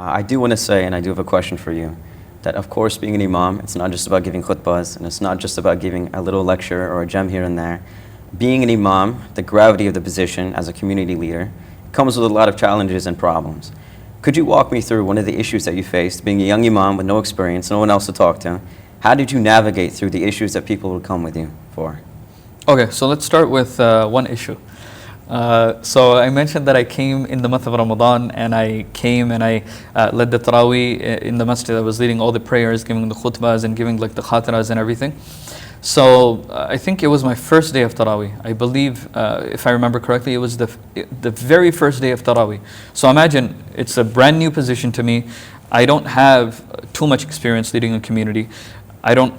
I do want to say, and I do have a question for you, that of course being an imam, it's not just about giving khutbahs, and it's not just about giving a little lecture or a gem here and there. Being an imam, the gravity of the position as a community leader, comes with a lot of challenges and problems. Could you walk me through one of the issues that you faced, being a young imam with no experience, no one else to talk to? How did you navigate through the issues that people would come with you for? Okay, so let's start with one issue. So I mentioned that I came in the month of Ramadan, and I came and I led the Taraweeh in the masjid. I was leading all the prayers, giving the khutbahs and giving like the khatiras and everything. So I think it was my first day of Taraweeh. I believe, if I remember correctly, it was the very first day of Taraweeh. So imagine, it's a brand new position to me. I don't have too much experience leading a community. I don't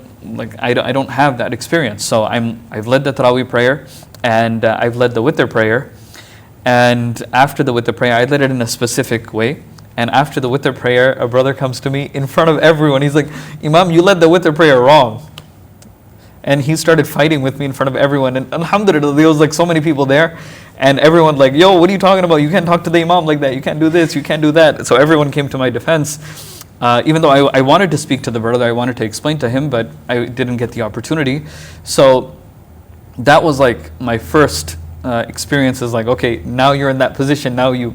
have that experience. So I've led the Taraweeh prayer, and I've led the witr prayer. And after the witr prayer, I led it in a specific way. And after the witr prayer, a brother comes to me in front of everyone. He's like, Imam, you led the witr prayer wrong. And he started fighting with me in front of everyone. And alhamdulillah, there was like so many people there. And everyone like, yo, what are you talking about? You can't talk to the Imam like that. You can't do this, you can't do that. So everyone came to my defense. Even though I wanted to speak to the brother, I wanted to explain to him, but I didn't get the opportunity. So that was like my first experience, is like, okay, now you're in that position, now you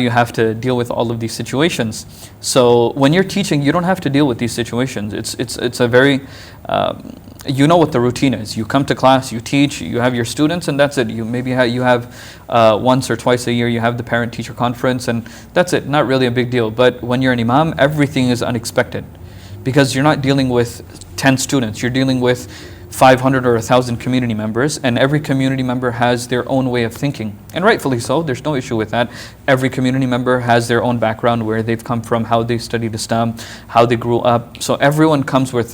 have to deal with all of these situations. So when you're teaching, you don't have to deal with these situations. It's a very, you know what the routine is. You come to class, you teach, you have your students, and that's it. You have once or twice a year, you have the parent-teacher conference, and that's it. Not really a big deal. But when you're an imam, everything is unexpected, because you're not dealing with 10 students. You're dealing with 500 or 1,000 community members, and every community member has their own way of thinking, and rightfully so. There's no issue with that. Every community member has their own background, where they've come from, how they studied Islam, how they grew up. So everyone comes with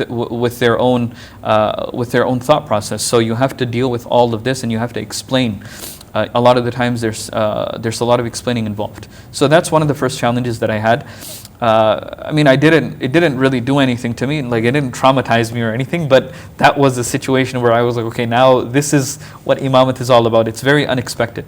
their own thought process. So you have to deal with all of this, and you have to explain. A lot of the times there's a lot of explaining involved. So that's one of the first challenges that I had. It didn't really do anything to me, like it didn't traumatize me or anything, but that was a situation where I was like, okay, now this is what Imamat is all about. It's very unexpected.